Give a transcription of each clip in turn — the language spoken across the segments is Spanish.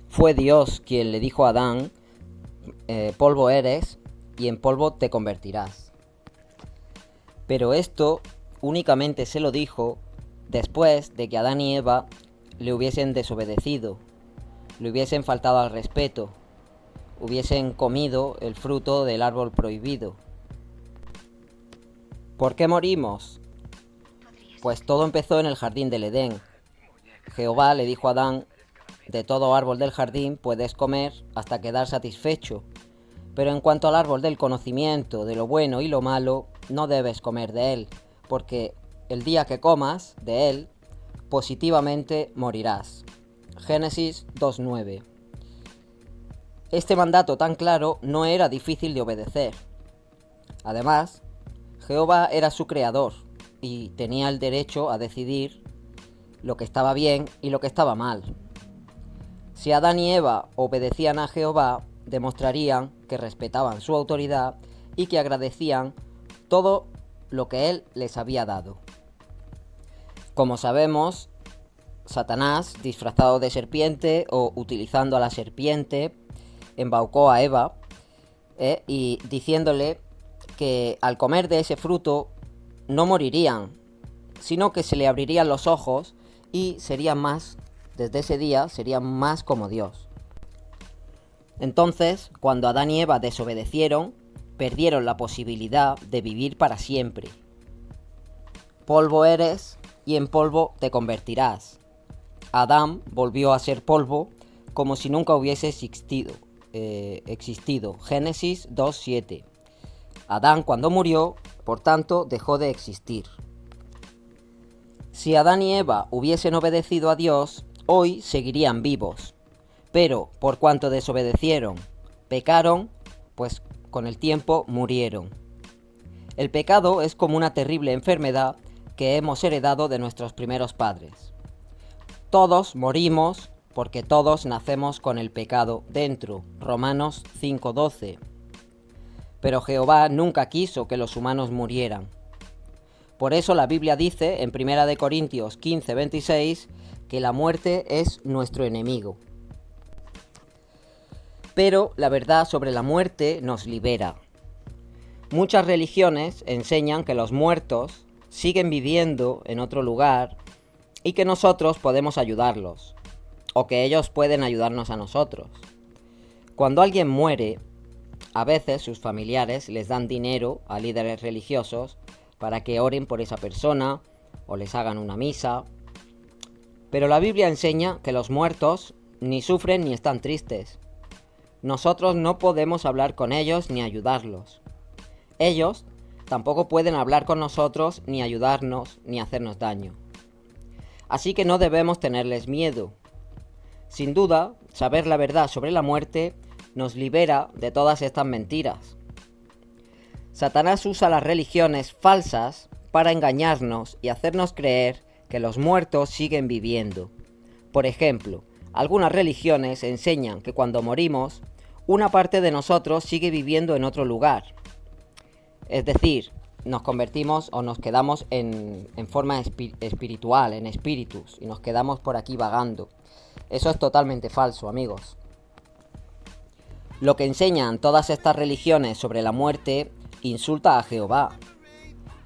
Fue Dios quien le dijo a Adán, polvo eres y en polvo te convertirás. Pero esto únicamente se lo dijo después de que Adán y Eva le hubiesen desobedecido, le hubiesen faltado al respeto, hubiesen comido el fruto del árbol prohibido. ¿Por qué morimos? Pues todo empezó en el jardín del Edén. Jehová le dijo a Adán, de todo árbol del jardín puedes comer hasta quedar satisfecho, pero en cuanto al árbol del conocimiento de lo bueno y lo malo, no debes comer de él, porque el día que comas de él, positivamente morirás. Génesis 2:9. Este mandato tan claro no era difícil de obedecer. Además, Jehová era su creador y tenía el derecho a decidir lo que estaba bien y lo que estaba mal. Si Adán y Eva obedecían a Jehová, demostrarían que respetaban su autoridad y que agradecían todo lo que él les había dado. Como sabemos, Satanás, disfrazado de serpiente o utilizando a la serpiente, embaucó a Eva y diciéndole que al comer de ese fruto no morirían, sino que se le abrirían los ojos y desde ese día serían más como Dios. Entonces, cuando Adán y Eva desobedecieron, perdieron la posibilidad de vivir para siempre. Polvo eres y en polvo te convertirás. Adán volvió a ser polvo como si nunca hubiese existido. Génesis 2:7. Adán, cuando murió, por tanto, dejó de existir. Si Adán y Eva hubiesen obedecido a Dios, hoy seguirían vivos. Pero, por cuanto desobedecieron, pecaron, pues con el tiempo murieron. El pecado es como una terrible enfermedad que hemos heredado de nuestros primeros padres. Todos morimos porque todos nacemos con el pecado dentro. Romanos 5:12. Pero Jehová nunca quiso que los humanos murieran. Por eso la Biblia dice en 1 Corintios 15:26 que la muerte es nuestro enemigo. Pero la verdad sobre la muerte nos libera. Muchas religiones enseñan que los muertos siguen viviendo en otro lugar y que nosotros podemos ayudarlos, o que ellos pueden ayudarnos a nosotros. Cuando alguien muere, a veces sus familiares les dan dinero a líderes religiosos para que oren por esa persona o les hagan una misa. Pero la Biblia enseña que los muertos ni sufren ni están tristes. Nosotros no podemos hablar con ellos ni ayudarlos. Ellos tampoco pueden hablar con nosotros ni ayudarnos ni hacernos daño. Así que no debemos tenerles miedo. Sin duda, saber la verdad sobre la muerte nos libera de todas estas mentiras. Satanás usa las religiones falsas para engañarnos y hacernos creer que los muertos siguen viviendo. Por ejemplo, algunas religiones enseñan que cuando morimos, una parte de nosotros sigue viviendo en otro lugar. Es decir, nos convertimos o nos quedamos en forma espiritual, en espíritus, y nos quedamos por aquí vagando. Eso es totalmente falso, amigos. Lo que enseñan todas estas religiones sobre la muerte insulta a Jehová.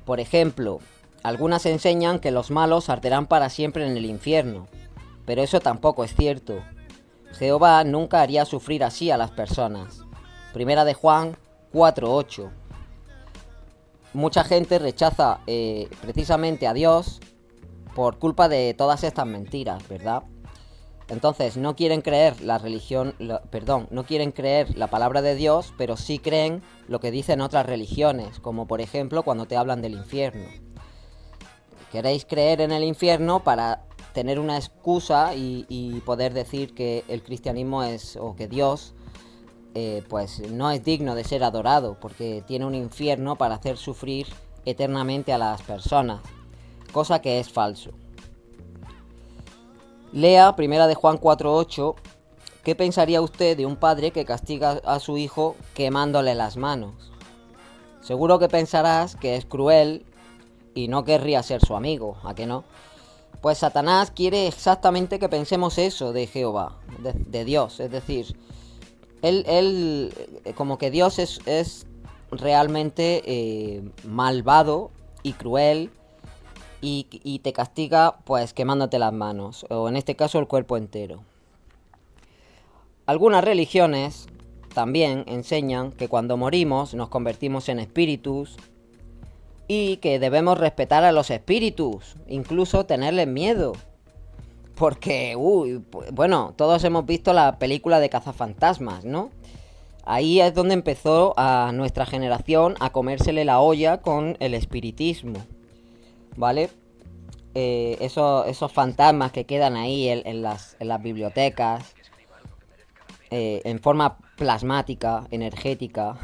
Por ejemplo, algunas enseñan que los malos arderán para siempre en el infierno, pero eso tampoco es cierto. Jehová nunca haría sufrir así a las personas. Primera de Juan 4:8. Mucha gente rechaza precisamente a Dios por culpa de todas estas mentiras, ¿verdad? Entonces no quieren creer no quieren creer la palabra de Dios, pero sí creen lo que dicen otras religiones, como por ejemplo cuando te hablan del infierno. Queréis creer en el infierno para tener una excusa y poder decir que el cristianismo o que Dios pues no es digno de ser adorado, porque tiene un infierno para hacer sufrir eternamente a las personas, cosa que es falso. Lea 1 de Juan 4:8. ¿Qué pensaría usted de un padre que castiga a su hijo quemándole las manos? Seguro que pensarás que es cruel y no querría ser su amigo, ¿a que no? Pues Satanás quiere exactamente que pensemos eso de Jehová, de Dios. Es decir, él como que Dios es realmente malvado y cruel y te castiga pues quemándote las manos, o en este caso el cuerpo entero. Algunas religiones también enseñan que cuando morimos nos convertimos en espíritus y que debemos respetar a los espíritus, incluso tenerles miedo. Porque, bueno, todos hemos visto la película de Cazafantasmas, ¿no? Ahí es donde empezó a nuestra generación a comérsele la olla con el espiritismo, ¿vale? Esos fantasmas que quedan ahí en las bibliotecas, en forma plasmática, energética.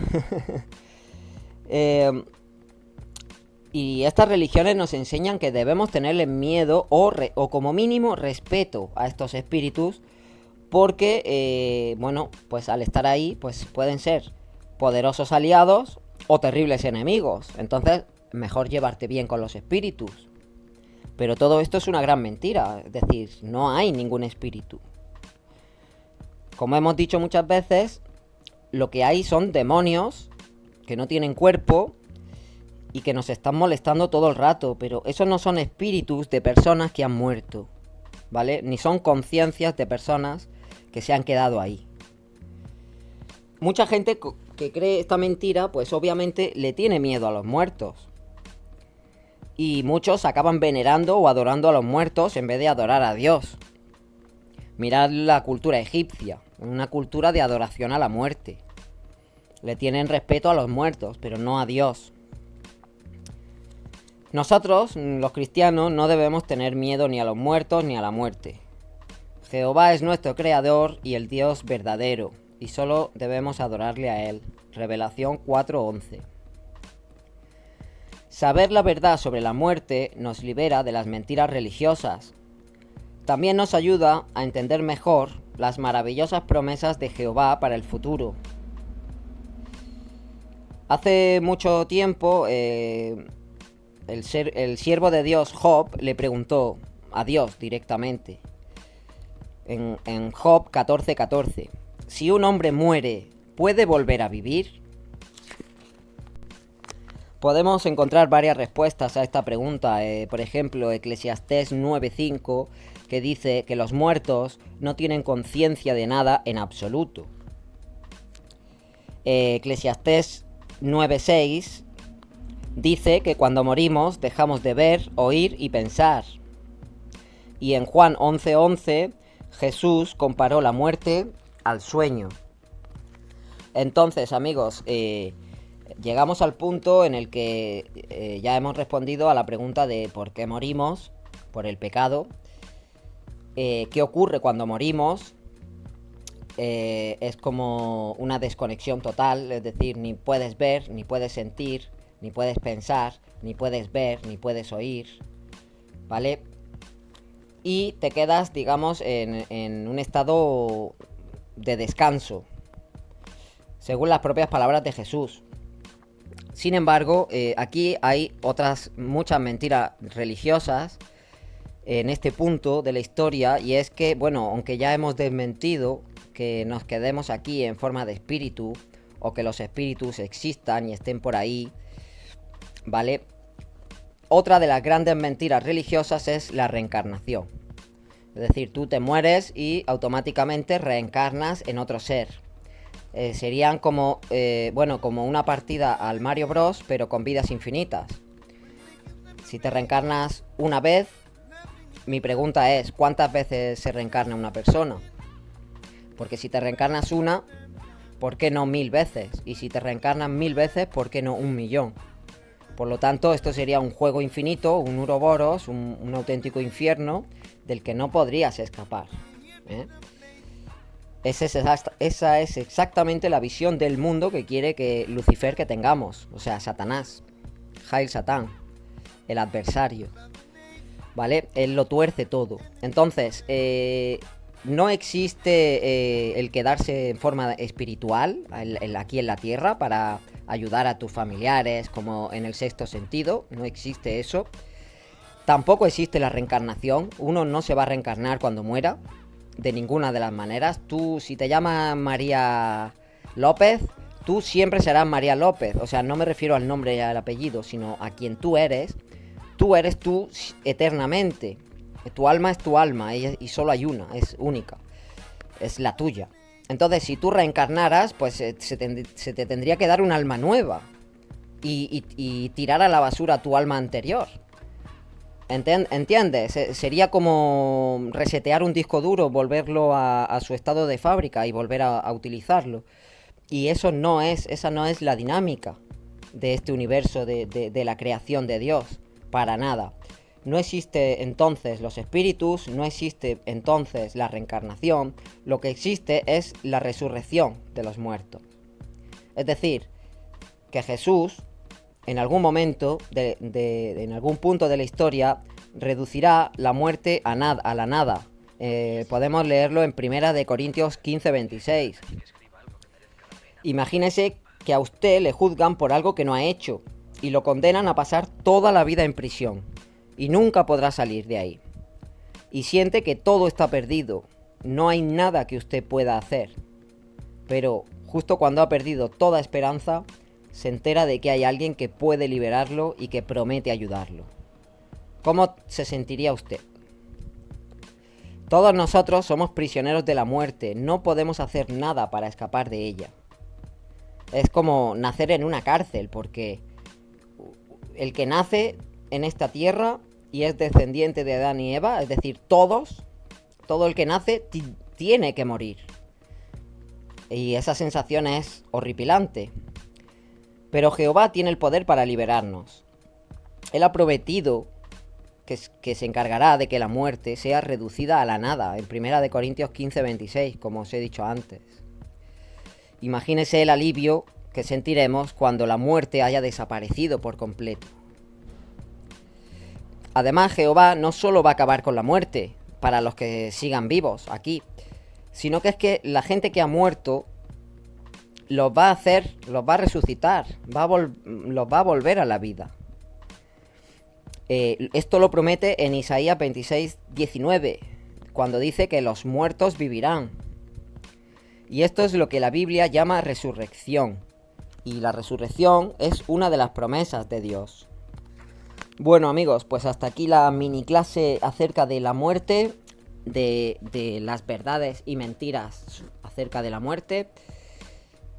Y estas religiones nos enseñan que debemos tenerle miedo o como mínimo respeto a estos espíritus, porque, bueno, pues al estar ahí, pues pueden ser poderosos aliados o terribles enemigos. Entonces, mejor llevarte bien con los espíritus. Pero todo esto es una gran mentira, es decir, no hay ningún espíritu. Como hemos dicho muchas veces, lo que hay son demonios que no tienen cuerpo y que nos están molestando todo el rato, pero esos no son espíritus de personas que han muerto, ¿vale? Ni son conciencias de personas que se han quedado ahí. Mucha gente que cree esta mentira, pues obviamente le tiene miedo a los muertos. Y muchos acaban venerando o adorando a los muertos en vez de adorar a Dios. Mirad la cultura egipcia, una cultura de adoración a la muerte. Le tienen respeto a los muertos, pero no a Dios. Nosotros, los cristianos, no debemos tener miedo ni a los muertos ni a la muerte. Jehová es nuestro creador y el Dios verdadero, y solo debemos adorarle a él. Revelación 4:11. Saber la verdad sobre la muerte nos libera de las mentiras religiosas. También nos ayuda a entender mejor las maravillosas promesas de Jehová para el futuro. Hace mucho tiempo, el siervo de Dios, Job, le preguntó a Dios directamente, en Job 14:14, si un hombre muere, ¿puede volver a vivir? Podemos encontrar varias respuestas a esta pregunta, por ejemplo, Eclesiastés 9:5, que dice que los muertos no tienen conciencia de nada en absoluto. Eclesiastés 9:6 dice que cuando morimos dejamos de ver, oír y pensar. Y en Juan 11:11 Jesús comparó la muerte al sueño. Entonces, amigos, llegamos al punto en el que ya hemos respondido a la pregunta de por qué morimos, por el pecado, qué ocurre cuando morimos. Es como una desconexión total, es decir, ni puedes ver, ni puedes sentir, ni puedes pensar, ni puedes ver, ni puedes oír, ¿vale? Y te quedas, digamos, en un estado de descanso, según las propias palabras de Jesús. Sin embargo, aquí hay otras muchas mentiras religiosas en este punto de la historia, y es que, bueno, aunque ya hemos desmentido que nos quedemos aquí en forma de espíritu, o que los espíritus existan y estén por ahí, ¿vale? Otra de las grandes mentiras religiosas es la reencarnación. Es decir, tú te mueres y automáticamente reencarnas en otro ser. Serían como, como una partida al Mario Bros, pero con vidas infinitas. Si te reencarnas una vez, mi pregunta es, ¿cuántas veces se reencarna una persona? Porque si te reencarnas una, ¿por qué no 1000 veces? Y si te reencarnas 1000 veces, ¿por qué no 1.000.000? Por lo tanto, esto sería un juego infinito, un Uroboros, un auténtico infierno del que no podrías escapar, ¿eh? Esa es exactamente la visión del mundo que quiere que Lucifer que tengamos, o sea, Satanás, Hail Satán, el adversario, ¿vale? Él lo tuerce todo. Entonces, no existe el quedarse en forma espiritual aquí en la tierra para ayudar a tus familiares, como en el sexto sentido, no existe eso. Tampoco existe la reencarnación. Uno no se va a reencarnar cuando muera, de ninguna de las maneras. Tú, si te llamas María López, tú siempre serás María López. O sea, no me refiero al nombre y al apellido, sino a quien tú eres. Tú eres tú eternamente. Tu alma es tu alma y solo hay una, es única. Es la tuya. Entonces, si tú reencarnaras, pues se te tendría que dar un alma nueva. Y tirar a la basura tu alma anterior. ¿Entiendes? Sería como resetear un disco duro, volverlo a su estado de fábrica y volver a utilizarlo. Y esa no es la dinámica de este universo, de la creación de Dios. Para nada. No existe entonces los espíritus, no existe entonces la reencarnación. Lo que existe es la resurrección de los muertos. Es decir, que Jesús, en algún momento, en algún punto de la historia, reducirá la muerte a la nada. Podemos leerlo en 1 Corintios 15, 26. Imagínese que a usted le juzgan por algo que no ha hecho y lo condenan a pasar toda la vida en prisión y nunca podrá salir de ahí. Y siente que todo está perdido, no hay nada que usted pueda hacer. Pero justo cuando ha perdido toda esperanza, se entera de que hay alguien que puede liberarlo y que promete ayudarlo. ¿Cómo se sentiría usted? Todos nosotros somos prisioneros de la muerte, no podemos hacer nada para escapar de ella. Es como nacer en una cárcel, porque el que nace en esta tierra y es descendiente de Adán y Eva, es decir, todo el que nace tiene que morir. Y esa sensación es horripilante. Pero Jehová tiene el poder para liberarnos. Él ha prometido que se encargará de que la muerte sea reducida a la nada, en 1 Corintios 15, 26, como os he dicho antes. Imagínese el alivio que sentiremos cuando la muerte haya desaparecido por completo. Además, Jehová no solo va a acabar con la muerte para los que sigan vivos aquí, sino que es que la gente que ha muerto los va a resucitar, los va a volver a la vida. Esto lo promete en Isaías 26, 19, cuando dice que los muertos vivirán. Y esto es lo que la Biblia llama resurrección. Y la resurrección es una de las promesas de Dios. Bueno, amigos, pues hasta aquí la mini clase acerca de la muerte, de las verdades y mentiras acerca de la muerte.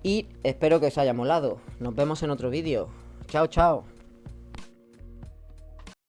Y espero que os haya molado. Nos vemos en otro vídeo. Chao, chao.